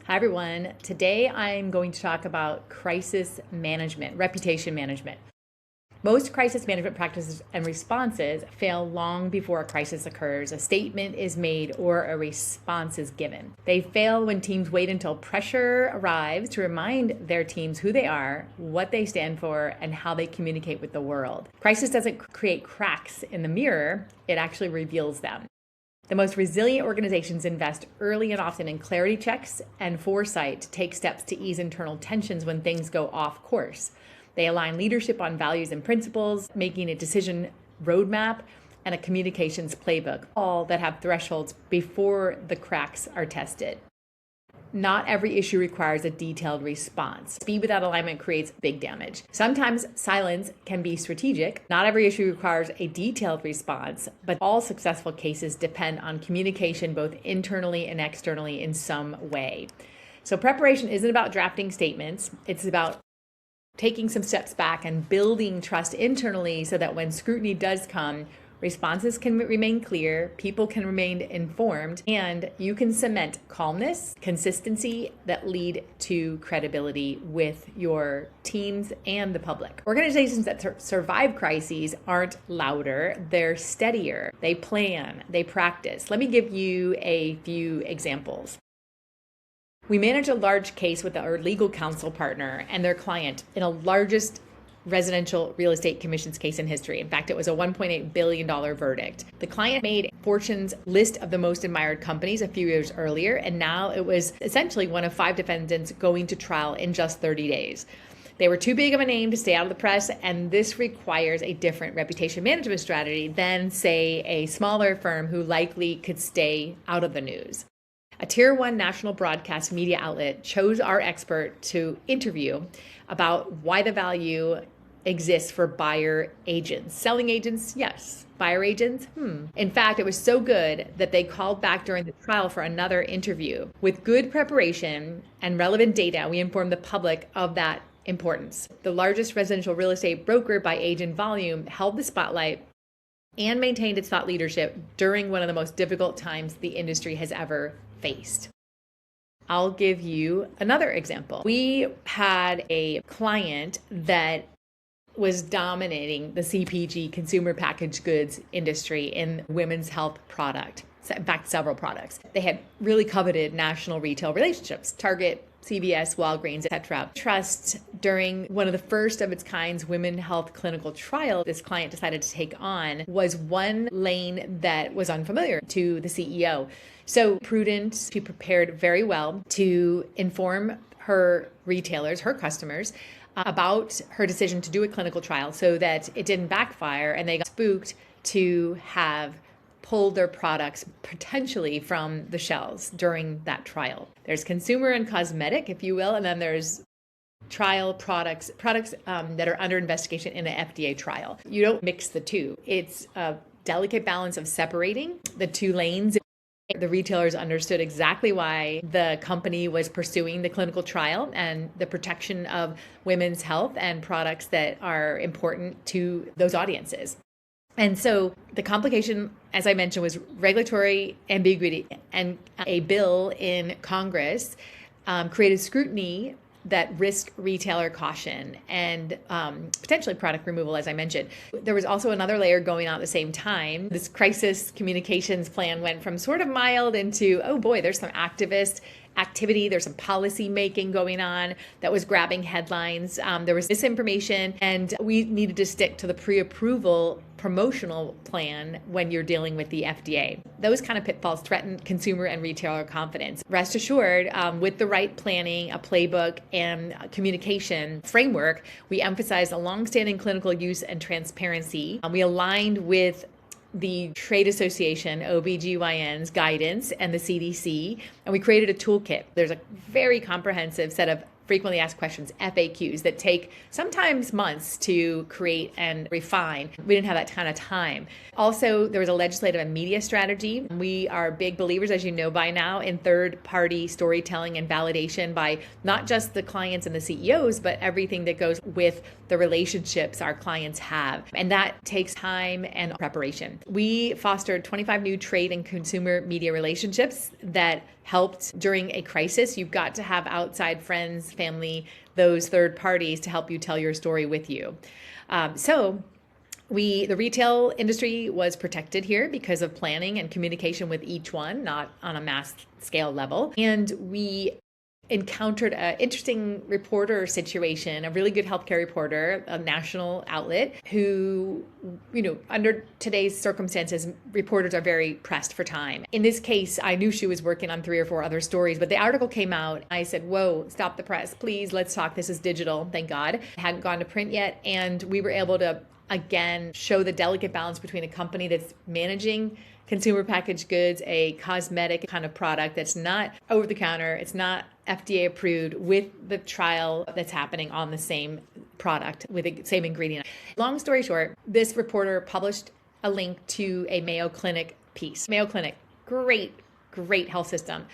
Hi, everyone. Today I'm going to talk about crisis management, reputation management. Most crisis management practices and responses fail long before a crisis occurs, a statement is made, or a response is given. They fail when teams wait until pressure arrives to remind their teams who they are, what they stand for, and how they communicate with the world. Crisis doesn't create cracks in the mirror, it actually reveals them. The most resilient organizations invest early and often in clarity checks and foresight to take steps to ease internal tensions when things go off course. They align leadership on values and principles, making a decision roadmap and a communications playbook, all that have thresholds before the cracks are tested. Not every issue requires a detailed response. Speed without alignment creates big damage. Sometimes silence can be strategic. Not every issue requires a detailed response, but all successful cases depend on communication both internally and externally in some way. So preparation isn't about drafting statements. It's about taking some steps back and building trust internally so that when scrutiny does come, responses can remain clear, people can remain informed, and you can cement calmness, consistency that lead to credibility with your teams and the public. Organizations that survive crises aren't louder, they're steadier. They plan, they practice. Let me give you a few examples. We manage a large case with our legal counsel partner and their client in a largest residential real estate commissions case in history. In fact, it was a $1.8 billion verdict. The client made Fortune's list of the most admired companies a few years earlier, and now it was essentially one of 5 defendants going to trial in just 30 days. They were too big of a name to stay out of the press, and this requires a different reputation management strategy than, say, a smaller firm who likely could stay out of the news. A Tier 1 national broadcast media outlet chose our expert to interview about why the value exists for buyer agents. Selling agents, yes. Buyer agents, In fact, it was so good that they called back during the trial for another interview. With good preparation and relevant data, we informed the public of that importance. The largest residential real estate broker by agent volume held the spotlight and maintained its thought leadership during one of the most difficult times the industry has ever faced. I'll give you another example. We had a client that was dominating the CPG, consumer packaged goods industry in women's health product. In fact, several products. They had really coveted national retail relationships, Target, CVS, Walgreens, etc. Trust during one of the first of its kinds women health clinical trial this client decided to take on was one lane that was unfamiliar to the CEO. So prudent, she prepared very well to inform her retailers, her customers, about her decision to do a clinical trial so that it didn't backfire and they got spooked to have pulled their products potentially from the shelves during that trial. There's consumer and cosmetic, if you will, and then there's trial products that are under investigation in an FDA trial. You don't mix the two. It's a delicate balance of separating the two lanes. The retailers understood exactly why the company was pursuing the clinical trial and the protection of women's health and products that are important to those audiences. And so the complication, as I mentioned, was regulatory ambiguity, and a bill in Congress created scrutiny that risked retailer caution and potentially product removal, as I mentioned. There was also another layer going on at the same time. This crisis communications plan went from sort of mild into, oh boy, there's some activist activity, there's some policy making going on that was grabbing headlines. There was misinformation, and we needed to stick to the pre-approval promotional plan when you're dealing with the FDA. Those kind of pitfalls threaten consumer and retailer confidence. Rest assured, with the right planning, a playbook, and a communication framework, we emphasized a longstanding clinical use and transparency. We aligned with the trade association, OBGYN's guidance, and the CDC, and we created a toolkit. There's a very comprehensive set of frequently asked questions, FAQs, that take sometimes months to create and refine. We didn't have that kind of time. Also, there was a legislative and media strategy. We are big believers, as you know by now, in third-party storytelling and validation by not just the clients and the CEOs, but everything that goes with the relationships our clients have. And that takes time and preparation. We fostered 25 new trade and consumer media relationships that helped during a crisis. You've got to have outside friends, family, those third parties to help you tell your story with you. The retail industry was protected here because of planning and communication with each one, not on a mass scale level. And we encountered an interesting reporter situation, a really good healthcare reporter, a national outlet who, under today's circumstances, reporters are very pressed for time. In this case, I knew she was working on 3 or 4 other stories, but the article came out. I said, whoa, stop the press, please, let's talk. This is digital, thank God. It hadn't gone to print yet. And we were able to, again, show the delicate balance between a company that's managing consumer packaged goods, a cosmetic kind of product that's not over the counter, it's not FDA approved, with the trial that's happening on the same product with the same ingredient. Long story short, this reporter published a link to a Mayo Clinic piece. Mayo Clinic, great health system,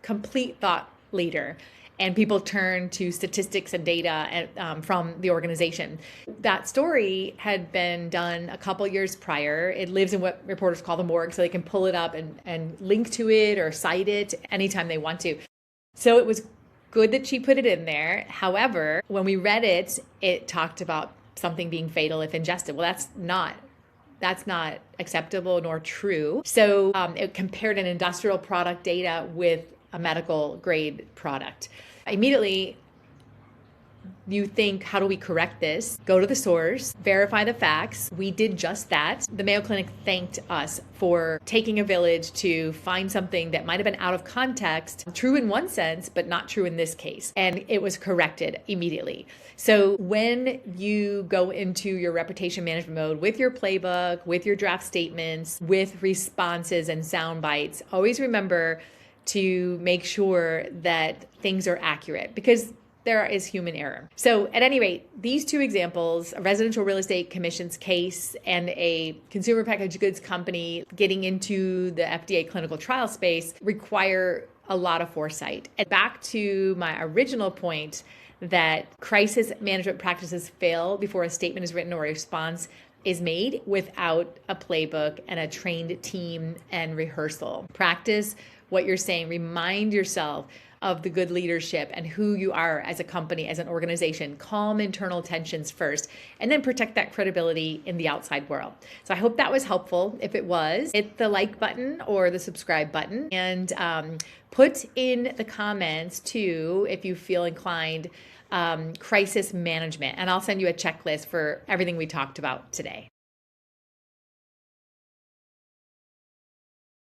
complete thought leader. And people turn to statistics and data from the organization. That story had been done a couple years prior. It lives in what reporters call the morgue, so they can pull it up and link to it or cite it anytime they want to. So it was good that she put it in there. However, when we read it, it talked about something being fatal if ingested. Well, that's not acceptable nor true. So it compared an industrial product data with a medical grade product. Immediately, you think, how do we correct this? Go to the source, verify the facts. We did just that. The Mayo Clinic thanked us for taking a village to find something that might have been out of context, true in one sense, but not true in this case. And it was corrected immediately. So when you go into your reputation management mode with your playbook, with your draft statements, with responses and sound bites, always remember to make sure that things are accurate, because there is human error. So at any rate, these 2 examples, a residential real estate commissions case and a consumer packaged goods company getting into the FDA clinical trial space, require a lot of foresight. And back to my original point that crisis management practices fail before a statement is written or a response is made without a playbook and a trained team and rehearsal. Practice what you're saying. Remind yourself of the good leadership and who you are as a company, as an organization. Calm internal tensions first, and then protect that credibility in the outside world. So I hope that was helpful. If it was, hit the like button or the subscribe button, and put in the comments too, if you feel inclined, crisis management. And I'll send you a checklist for everything we talked about today.